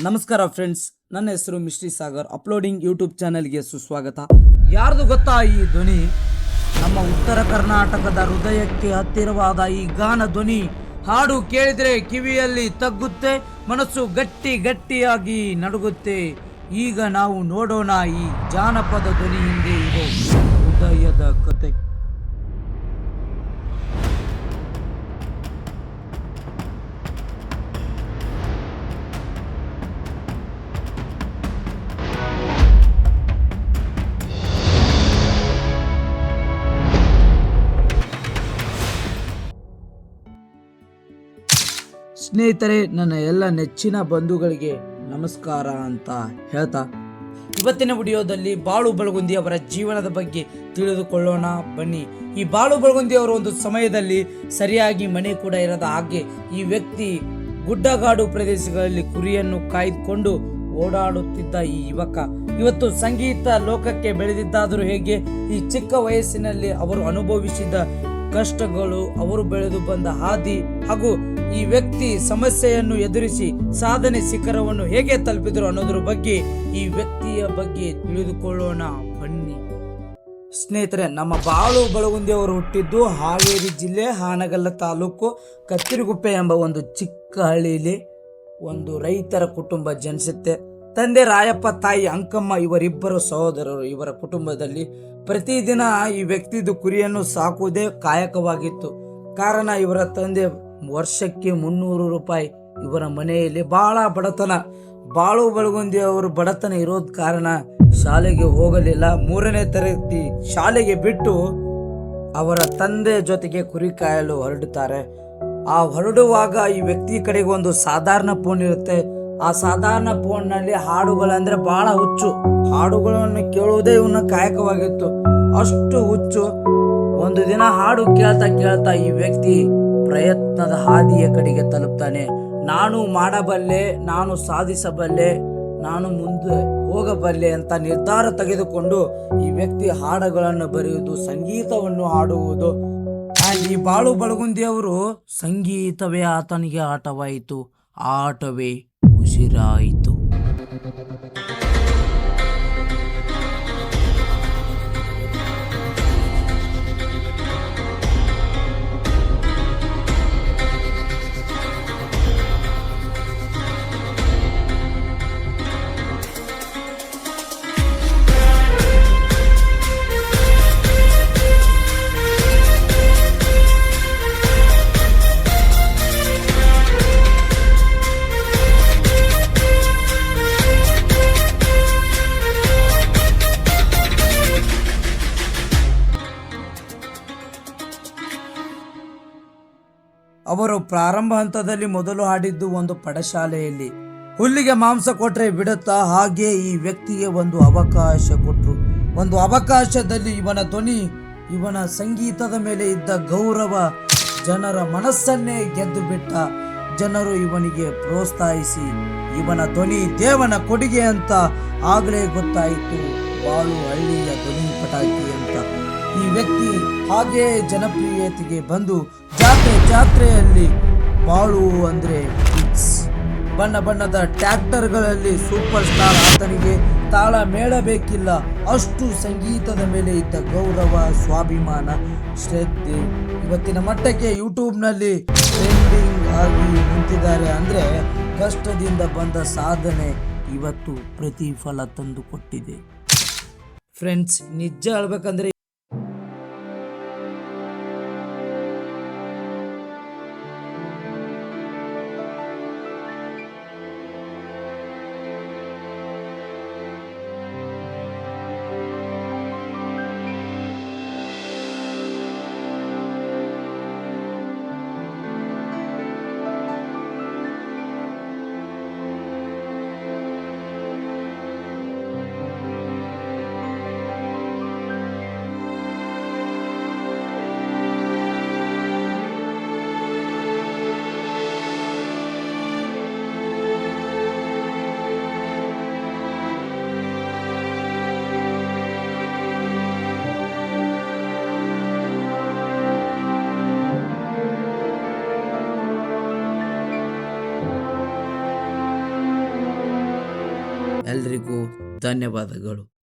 ನಮಸ್ಕಾರ ಫ್ರೆಂಡ್ಸ್, ನನ್ನ ಹೆಸರು ಮಿಸ್ಟ್ರಿ ಸಾಗರ್. ಅಪ್ಲೋಡಿಂಗ್ ಯೂಟ್ಯೂಬ್ ಚಾನೆಲ್ಗೆ ಸುಸ್ವಾಗತ. ಯಾರ್ದು ಗೊತ್ತಾ ಈ ಧ್ವನಿ? ನಮ್ಮ ಉತ್ತರ ಕರ್ನಾಟಕದ ಹೃದಯಕ್ಕೆ ಹತ್ತಿರವಾದ ಈ ಗಾನ ಧ್ವನಿ. ಹಾಡು ಕೇಳಿದ್ರೆ ಕಿವಿಯಲ್ಲಿ ತಗ್ಗುತ್ತೆ, ಮನಸ್ಸು ಗಟ್ಟಿಯಾಗಿ ನಡುಗುತ್ತೆ. ಈಗ ನಾವು ನೋಡೋಣ ಈ ಜಾನಪದ ಧ್ವನಿ ಹಿಂದೆ ಇರೋ ಹೃದಯದ ಕತೆ. ಸ್ನೇಹಿತರೆ, ನನ್ನ ಎಲ್ಲ ನೆಚ್ಚಿನ ಬಂಧುಗಳಿಗೆ ನಮಸ್ಕಾರ ಅಂತ ಹೇಳ್ತಾ ಇವತ್ತಿನ ವಿಡಿಯೋದಲ್ಲಿ ಬಾಳು ಬೆಳಗುಂದಿ ಅವರ ಜೀವನದ ಬಗ್ಗೆ ತಿಳಿದುಕೊಳ್ಳೋಣ ಬನ್ನಿ. ಈ ಬಾಳು ಬೆಳಗುಂದಿ ಅವರು ಒಂದು ಸಮಯದಲ್ಲಿ ಸರಿಯಾಗಿ ಮನೆ ಕೂಡ ಇರದ ಹಾಗೆ ಈ ವ್ಯಕ್ತಿ ಗುಡ್ಡಗಾಡು ಪ್ರದೇಶಗಳಲ್ಲಿ ಕುರಿಯನ್ನು ಕಾಯ್ದುಕೊಂಡು ಓಡಾಡುತ್ತಿದ್ದ ಈ ಯುವಕ ಇವತ್ತು ಸಂಗೀತ ಲೋಕಕ್ಕೆ ಬೆಳೆದಿದ್ದಾದರೂ ಹೇಗೆ? ಈ ಚಿಕ್ಕ ವಯಸ್ಸಿನಲ್ಲಿ ಅವರು ಅನುಭವಿಸಿದ ಕಷ್ಟಗಳು, ಅವರು ಬೆಳೆದು ಬಂದ ಹಾದಿ ಹಾಗೂ ಈ ವ್ಯಕ್ತಿ ಸಮಸ್ಯೆಯನ್ನು ಎದುರಿಸಿ ಸಾಧನೆ ಶಿಖರವನ್ನು ಹೇಗೆ ತಲುಪಿದರು ಅನ್ನೋದ್ರ ಬಗ್ಗೆ ಈ ವ್ಯಕ್ತಿಯ ಬಗ್ಗೆ ತಿಳಿದುಕೊಳ್ಳೋಣ ಬನ್ನಿ. ಸ್ನೇಹಿತರೆ, ನಮ್ಮ ಬಾಳು ಬೆಳಗುಂದಿ ಅವರು ಹುಟ್ಟಿದ್ದು ಹಾವೇರಿ ಜಿಲ್ಲೆ ಹಾನಗಲ್ಲ ತಾಲೂಕು ಕತ್ತಿರಿಗುಪ್ಪೆ ಎಂಬ ಒಂದು ಚಿಕ್ಕ ಹಳ್ಳಿಯಲ್ಲಿ ಒಂದು ರೈತರ ಕುಟುಂಬ ಜನಿಸುತ್ತೆ. ತಂದೆ ರಾಯಪ್ಪ, ತಾಯಿ ಅಂಕಮ್ಮ, ಇವರಿಬ್ಬರು ಸಹೋದರರು. ಇವರ ಕುಟುಂಬದಲ್ಲಿ ಪ್ರತಿದಿನ ಈ ವ್ಯಕ್ತಿದು ಕುರಿಯನ್ನು ಸಾಕುವುದೇ ಕಾಯಕವಾಗಿತ್ತು. ಕಾರಣ ಇವರ ತಂದೆ ವರ್ಷಕ್ಕೆ 300 ರೂಪಾಯಿ. ಇವರ ಮನೆಯಲ್ಲಿ ಬಹಳ ಬಡತನ. ಬಾಳು ಬೆಳಗುಂದಿ ಅವರು ಬಡತನ ಇರೋದ್ ಕಾರಣ ಶಾಲೆಗೆ ಹೋಗಲಿಲ್ಲ. 3ನೇ ತರಗತಿ ಶಾಲೆಗೆ ಬಿಟ್ಟು ಅವರ ತಂದೆ ಜೊತೆಗೆ ಕುರಿ ಕಾಯಲು ಹೊರಡುತ್ತಾರೆ. ಆ ಹೊರಡುವಾಗ ಈ ವ್ಯಕ್ತಿ ಕಡೆಗೆ ಒಂದು ಸಾಧಾರಣ ಫೋನ್ ಇರುತ್ತೆ. ಆ ಸಾಧಾರಣ ಫೋನ್ ನಲ್ಲಿ ಹಾಡುಗಳಂದ್ರೆ ಬಹಳ ಹುಚ್ಚು. ಹಾಡುಗಳನ್ನು ಕೇಳುವುದೇ ಇವನ ಕಾಯಕವಾಗಿತ್ತು. ಅಷ್ಟು ಹುಚ್ಚು. ಒಂದು ದಿನ ಹಾಡು ಕೇಳ್ತಾ ಈ ವ್ಯಕ್ತಿ ಪ್ರಯತ್ನದ ಹಾದಿಯ ಕಡೆಗೆ ತಲುಪ್ತಾನೆ. ನಾನು ಮಾಡಬಲ್ಲೆ, ನಾನು ಸಾಧಿಸಬಲ್ಲೆ, ನಾನು ಮುಂದೆ ಹೋಗಬಲ್ಲೆ ಅಂತ ನಿರ್ಧಾರ ತೆಗೆದುಕೊಂಡು ಈ ವ್ಯಕ್ತಿ ಹಾಡುಗಳನ್ನು ಬರೆಯುವುದು, ಸಂಗೀತವನ್ನು ಹಾಡುವುದು. ಈ ಬಾಳು ಬೆಳಗುಂದಿ ಅವರು ಸಂಗೀತವೇ ಆತನಿಗೆ ಆಟವಾಯಿತು, ಆಟವೇ ಉಸಿರಾಯಿತು. ಅವರು ಪ್ರಾರಂಭ ಹಂತದಲ್ಲಿ ಮೊದಲು ಹಾಡಿದ್ದು ಒಂದು ಪಡಶಾಲೆಯಲ್ಲಿ. ಹುಲ್ಲಿಗೆ ಮಾಂಸ ಕೊಟ್ರೆ ಬಿಡುತ್ತಾ, ಹಾಗೆ ಈ ವ್ಯಕ್ತಿಗೆ ಒಂದು ಅವಕಾಶ ಕೊಟ್ರು. ಒಂದು ಅವಕಾಶದಲ್ಲಿ ಇವನ ಧ್ವನಿ, ಇವನ ಸಂಗೀತದ ಮೇಲೆ ಇದ್ದ ಗೌರವ ಜನರ ಮನಸ್ಸನ್ನೇ ಗೆದ್ದು ಬಿಟ್ಟ. ಜನರು ಇವನಿಗೆ ಪ್ರೋತ್ಸಾಹಿಸಿ ಇವನ ಧ್ವನಿ ದೇವನ ಕೊಡುಗೆ ಅಂತ ಆಗಲೇ ಗೊತ್ತಾಯಿತು. ಬಾಳು ಹಳ್ಳಿಯ ಧ್ವನಿ ಪಟಾಕಿ ಅಂತ ಈ ವ್ಯಕ್ತಿ ಹಾಗೆ ಜನಪ್ರಿಯತೆಗೆ ಬಂದು ಜಾತ್ರೆಯಲ್ಲಿ ಬಾಳು ಅಂದ್ರೆ ಬಣ್ಣ ಬಣ್ಣದ ಟ್ರ್ಯಾಕ್ಟರ್ಗಳಲ್ಲಿ ಸೂಪರ್ ಸ್ಟಾರ್. ಆತನಿಗೆ ತಾಳ ಮೇಳಬೇಕಿಲ್ಲ, ಅಷ್ಟು ಸಂಗೀತದ ಮೇಲೆ ಇದ್ದ ಗೌರವ, ಸ್ವಾಭಿಮಾನ, ಶ್ರದ್ಧೆ ಇವತ್ತಿನ ಮಟ್ಟಕ್ಕೆ ಯೂಟ್ಯೂಬ್ನಲ್ಲಿ ಟ್ರೆಂಡಿಂಗ್ ಆಗಿ ನಿಂತಿದ್ದಾರೆ. ಅಂದ್ರೆ ಕಷ್ಟದಿಂದ ಬಂದ ಸಾಧನೆ ಇವತ್ತು ಪ್ರತಿಫಲ ತಂದು ಕೊಟ್ಟಿದೆ. ಫ್ರೆಂಡ್ಸ್, ನಿಜ ಹೇಳ್ಬೇಕಂದ್ರೆ ಎಲ್ರಿಗೂ ಧನ್ಯವಾದಗಳು.